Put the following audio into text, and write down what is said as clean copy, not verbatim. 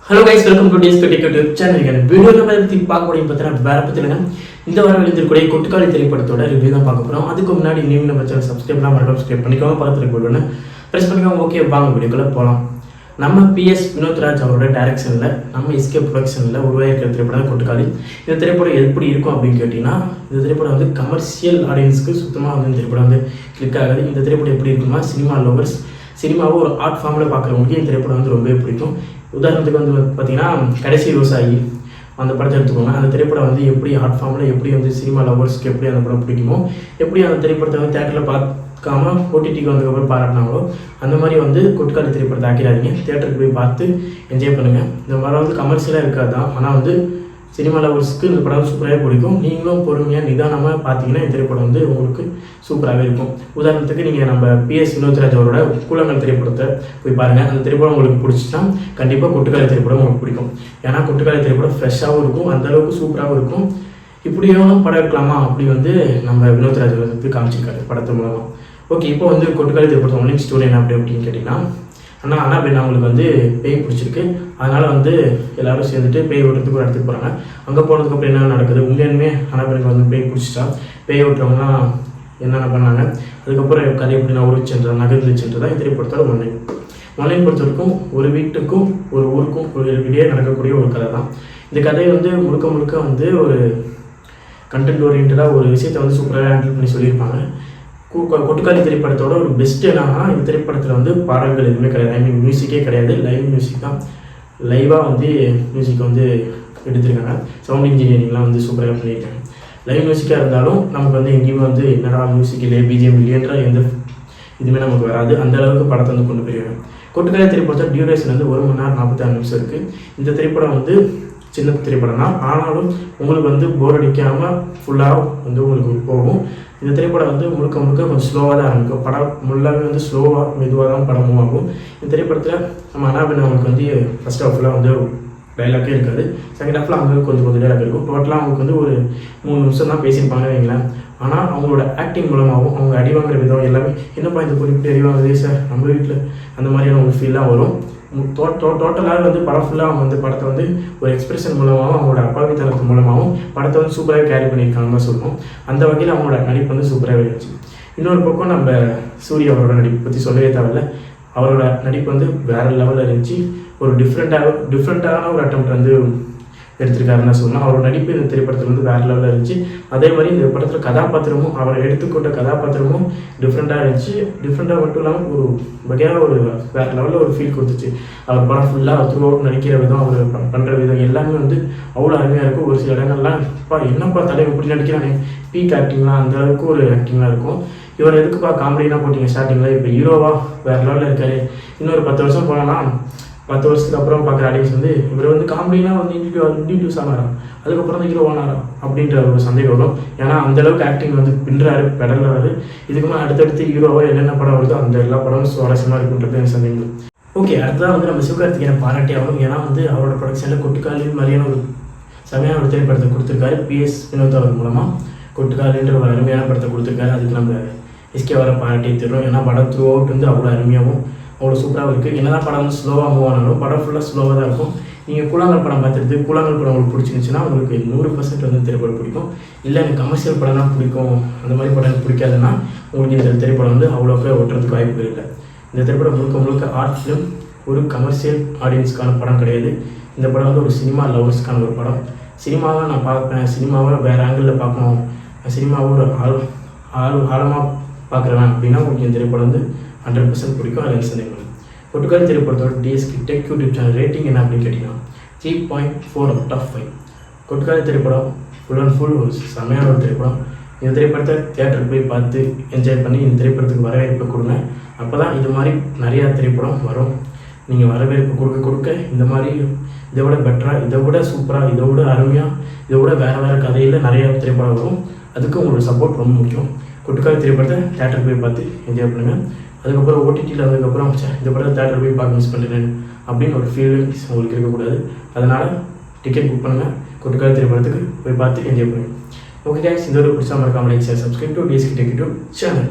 Hello guys, welcome to TSK YouTube channel. வீடியோவில் பற்றி பார்க்க முடியும் பார்த்தீங்கன்னா வேறு பற்றினா இந்த வாரம் எழுந்திருக்கூடிய கொட்டுக்காளி திரைப்படத்தோட ரிவ்யூ தான் பார்க்க போகிறோம். அதுக்கு முன்னாடி நீங்கள் நம்ம சேனல் சப்ஸ்கிரைப்லாம் மறக்காம சப்ஸ்கிரைப் பண்ணிக்கோங்க, பக்கத்தில் போடுவேன்னு ப்ரெஸ் பண்ணிக்கோங்க. ஓகே, வாங்க வீடியோக்குள்ளே போகலாம். நம்ம PS வினோத்ராஜ் அவரோட டைரக்ஷனில் நம்ம எஸ்கே ப்ரொடக்ஷனில் உருவாகிருக்கிற திரைப்படம் கொட்டுக்காளி. இந்த திரைப்படம் எப்படி இருக்கும் அப்படின்னு கேட்டிங்கன்னா, இந்த திரைப்படம் வந்து கமர்ஷியல் ஆடியன்ஸுக்கு சுத்தமாக வந்து இந்த திரைப்படம் வந்து கிளிக் ஆகாது. இந்த திரைப்படம் எப்படி இருக்குன்னா, சினிமா லவர்ஸ், சினிமாவை ஒரு ஆர்ட் ஃபார்மில் பார்க்குறவங்களுக்கு இந்த திரைப்படம் வந்து ரொம்பவே பிடிக்கும். உதாரணத்துக்கு வந்து பார்த்தீங்கன்னா, கடைசி விவசாயி அந்த படத்தை எடுத்துக்கோங்க. அந்த திரைப்படம் வந்து எப்படி ஆர்ட் ஃபார்மில் எப்படி வந்து சினிமா லவர்ஸ்க்கு எப்படி அந்த படம் பிடிக்குமோ, எப்படி அந்த திரைப்படத்தை வந்து தேட்டரில் பார்க்காம OTTக்கு வந்ததுக்கப்புறம் பாராட்டினாங்களோ, அந்த மாதிரி வந்து கொட்டுக்காளி திரைப்படத்தை ஆக்கிடாதீங்க. தேட்டருக்கு போய் பார்த்து என்ஜாய் பண்ணுங்கள். இந்த படம் வந்து கமர்ஷியலாக இருக்காது தான், ஆனால் வந்து சினிமா லவர்ஸ்க்கு இந்த படம் சூப்பராகவே பிடிக்கும். நீங்களும் பொறுமையாக நிதானமாக பார்த்தீங்கன்னா இந்த திரைப்படம் வந்து உங்களுக்கு சூப்பராகவே இருக்கும். உதாரணத்துக்கு நீங்கள் நம்ம PS வினோத்ராஜ் அவரோட கூழாங்கல் திரைப்படத்தை போய் பாருங்கள். அந்த திரைப்படம் உங்களுக்கு பிடிச்சிச்சுன்னா கண்டிப்பாக கொட்டுக்காளி திரைப்படம் உங்களுக்கு பிடிக்கும். ஏன்னா கொட்டுக்காளி திரைப்படம் ஃப்ரெஷ்ஷாகவும் இருக்கும், அந்தளவுக்கு சூப்பராகவும் இருக்கும். இப்படியும் படம் இருக்கலாமா அப்படி வந்து நம்ம வினோத்ராஜ் வந்து காமிச்சிருக்காரு படத்து மூலமாக. ஓகே, இப்போ வந்து கொட்டுக்காளி திரைப்படத்தை ஒன்லைன் ஸ்டோரி என்ன அப்படின்னு கேட்டிங்கன்னா, ஆனால் பெண் அவங்களுக்கு வந்து பேய் பிடிச்சிருக்கு. அதனால் வந்து எல்லோரும் சேர்ந்துட்டு பேய் ஓட்டுறதுக்கு ஒரு இடத்துக்கு போகிறாங்க. அங்கே போனதுக்கப்புறம் என்ன நடக்குது, உண்மையுமே பெண்ணுக்கு வந்து பேய் பிடிச்சிட்டா பேய் ஓட்டுறவங்கலாம் என்னென்ன பண்ணாங்க, அதுக்கப்புறம் கதை எப்படி நகர்ந்துச்சுன்றதான் இந்த திரைப்படத்தோட ஒன்லைன் பொறுத்த வரைக்கும் ஒரு வீட்டுக்கும் ஒரு ஊருக்கும் ஒரு இடையே நடக்கக்கூடிய ஒரு கதை தான். இந்த கதையை வந்து முழுக்க வந்து ஒரு கண்டென்ட் ஓரியன்டாக ஒரு விஷயத்தை வந்து சூப்பராக ஹேண்டில் பண்ணி சொல்லியிருப்பாங்க. கொட்டுக்காளி திரைப்படத்தோட ஒரு பெஸ்ட் என்னன்னா, இந்த திரைப்படத்தில் வந்து பாடல்கள் எதுவுமே கிடையாது. ஐ மீன் மியூசிக்கே கிடையாது, லைவ் மியூசிக் தான். லைவாக வந்து மியூசிக் வந்து எடுத்திருக்காங்க. சவுண்ட் இன்ஜினியரிங்லாம் வந்து சூப்பராக பண்ணியிருக்காங்க. லைவ் மியூசிக்காக இருந்தாலும் நமக்கு வந்து எங்கேயுமே வந்து என்னடா மியூசிக் இல்லையே, BGM இல்லையன்ற எந்த இதுவுமே நமக்கு வராது. அந்த அளவுக்கு படத்தை வந்து கொண்டு போயிருக்காங்க. கொட்டுக்காளி திரைப்படத்தோட டியூரேஷன் வந்து 1 மணி நேரம் 46 நிமிஷம் இருக்குது. இந்த திரைப்படம் வந்து சின்ன திரைப்படம் தான், ஆனாலும் உங்களுக்கு வந்து போர் அடிக்காமல் ஃபுல்லாக வந்து உங்களுக்கு போகும். இந்த திரைப்படம் வந்து முழுக்க கொஞ்சம் ஸ்லோவாக தான் ஆரம்பிக்கும். படம் முல்லாவே வந்து ஸ்லோவாக மெதுவாக தான் படம் மூவ் ஆகும். இந்த திரைப்படத்தில் நம்ம அனாபின் அவங்களுக்கு வந்து ஃபஸ்ட் ஹாஃபில் வந்து டைலாக்கே இருக்காது, செகண்ட் ஹாஃபில் அவங்க கொஞ்சம் டைலாக் இருக்கும். டோட்டலாக அவங்களுக்கு வந்து ஒரு 3 நிமிஷம் தான் பேசியிருப்பாங்க வைங்களேன். ஆனால் அவங்களோட ஆக்டிங் மூலமாகவும் அவங்க அடி வாங்குற விதம் எல்லாமே, என்னப்பா இந்த குறிப்பிட்ட அடி வாங்குதே சார் நம்ம வீட்டில், அந்த மாதிரியான ஒரு ஃபீலாக வரும். டோட்டலாக வந்து படம் ஃபுல்லாக அவங்க வந்து படத்தை வந்து ஒரு எக்ஸ்பிரஷன் மூலமாகவும் அவங்களோட அப்பாவித்தனத்து மூலமாகவும் படத்தை வந்து சூப்பராக கேரி பண்ணியிருக்காங்கன்னு தான் சொல்லணும். அந்த வகையில் அவங்களோட நடிப்பு வந்து சூப்பராக இருந்துச்சு. இன்னொரு பக்கம் நம்ம சூர்யா அவரோட நடிப்பு பற்றி சொல்லவே தேவையில்ல. அவரோட நடிப்பு வந்து வேறு லெவலில் இருந்துச்சு. ஒரு டிஃப்ரெண்ட்டான ஒரு அட்டெம்ப்ட் வந்து எடுத்திருக்காருன்னு தான் சொல்லணும். அவரோட நடிப்பு இந்த திரைப்படத்தில் வந்து வேறு லெவலில் இருந்துச்சு. அதே மாதிரி இந்த படத்தில் கதாபாத்திரமும் அவர் எடுத்துக்கொண்ட கதாபாத்திரமும் டிஃப்ரெண்ட்டாக இருந்துச்சு. டிஃப்ரெண்ட்டாக மட்டும் இல்லாமல் ஒரு வகையான ஒரு வேறு லெவலில் ஒரு ஃபீல் கொடுத்துச்சு. அவர் படம் ஃபுல்லாக த்ரூ அவுட் நடிக்கிற விதம், அவர் பண்ணுற விதம் எல்லாமே வந்து அவ்வளோ அருமையாக இருக்கும். ஒரு சில இடங்கள்லாம் என்னப்பா தலைவர் இப்படி நடிக்கிறானே, பீக் ஆக்டிங்லாம் அந்த அளவுக்கு ஒரு ஆக்டிங்லாம் இருக்கும். இவர் எதுக்குப்பா காமெடினா போட்டிங்க ஸ்டார்டிங்கில், இப்போ ஹீரோவாக வேறு லெவலில் இருக்காரு. இன்னொரு 10 வருஷம் போனோன்னா 10 வருஷத்துக்கு அப்புறம் பார்க்குற ஆடியன்ஸ் வந்து இவர் வந்து காமெடினா வந்து இன்டிடியூஸ் ஆனாராம், அதுக்கப்புறம் தான் ஹீரோ ஆனாராம் அப்படின்ற ஒரு சந்தேகம் வரும். ஏன்னா அந்தளவுக்கு ஆக்டிங் வந்து பின்னுறாரு, பெடல்றாரு. இதுக்குமே அடுத்தடுத்து ஹீரோவோ என்னென்ன படம் வருதோ அந்த எல்லா படமும் சுவாரஸ்யமாக இருக்குன்றது எனக்கு சந்தேகம். ஓகே, அடுத்ததான் வந்து நம்ம சிவகார்த்திகேயனை பாராட்டி ஆகும். ஏன்னா வந்து அவரோட ப்ரொடக்ஷனில் கொட்டுக்காளி மாதிரியான ஒரு செமையான ஒரு திரைப்படத்தை கொடுத்துருக்காரு. PS வினோத் அவர் மூலமாக கொட்டுக்காளின்ற ஒரு அருமையான படத்தை கொடுத்துருக்காரு. அதுக்கு நம்ம SK வர பாராட்டி தருவோம். ஏன்னா படம் த்ரூ அவுட் வந்து அவ்வளோ அருமையாகவும் அவ்வளோ சூப்பராகவும் இருக்குது. என்ன தான் படம் வந்து ஸ்லோவாக மூவ் ஆனாலும் படம் ஃபுல்லாக ஸ்லோவாக தான் இருக்கும். நீங்கள் கூழாங்கல் படம் பார்த்துட்டு கூழாங்கல் படம் உங்களுக்கு பிடிச்சிருந்துச்சுன்னா உங்களுக்கு 100% வந்து திரைப்படம் பிடிக்கும். இல்லை எனக்கு கமர்ஷியல் படம் தான் பிடிக்கும், அந்த மாதிரி படம் எனக்கு பிடிக்காதுன்னா உங்களுக்கு இந்த திரைப்படம் வந்து அவ்வளோக்கே ஓட்டுறதுக்கு வாய்ப்புகள் இல்லை. இந்த திரைப்படம் முழுக்க ஆர்ட் ஃபிலிம், ஒரு கமர்ஷியல் ஆடியன்ஸுக்கான படம் கிடையாது. இந்த படம் வந்து ஒரு சினிமா லவர்ஸ்க்கான ஒரு படம். சினிமாவை நான் பார்ப்பேன், சினிமாவை வேறு ஆங்கிளில் பார்க்கணும், சினிமாவை ஒரு ஆழமாக பார்க்குறேன் அப்படின்னா உங்களுக்கு இந்த திரைப்படம் வந்து 100% பிடிக்கும். அதில் சந்தேகம். கொட்டுக்காளி திரைப்படத்தோட DSK tech YouTube channel rating என்ன அப்படின்னு கேட்டிங்கன்னா 3.4 out of 5. கொட்டுக்காளி திரைப்படம் ஃபுல் அண்ட் ஃபுல் ஒரு செமையான ஒரு திரைப்படம். இந்த திரைப்படத்தை தியேட்டருக்கு போய் பார்த்து என்ஜாய் பண்ணி இந்த திரைப்படத்துக்கு வரவேற்பு கொடுங்க. அப்போ தான் இது மாதிரி நிறையா திரைப்படம் வரும். நீங்கள் வரவேற்பு கொடுக்க இந்த மாதிரி இதை விட பெட்டராக, இதை விட சூப்பராக, இதை விட அருமையாக, இதை விட வேறு கதையில் நிறையா திரைப்படம் வரும். அதுக்கு உங்களோட சப்போர்ட் ரொம்ப முக்கியம். கொட்டுக்காளி திரைப்படத்தை தியேட்டருக்கு போய் பார்த்து என்ஜாய் பண்ணுங்கள். அதுக்கப்புறம் OTTயில் வந்ததுக்கப்புறம் இந்த படத்தை தேட்டர் போய் பார்க்க மிஸ் பண்ணிட்டேன் அப்படின்னு ஒரு ஃபீலிங்ஸ் உங்களுக்கு இருக்கக்கூடாது. அதனால் டிக்கெட் புக் பண்ணுங்கள், கொட்டுக்காளி திரைப்படத்துக்கு போய் பார்த்து என்ஜாய் பண்ணுங்கள். ஓகே கைஸ், இந்த ஒரு பிடிச்சா மறக்காம like, share, subscribe to DSK tech YouTube channel.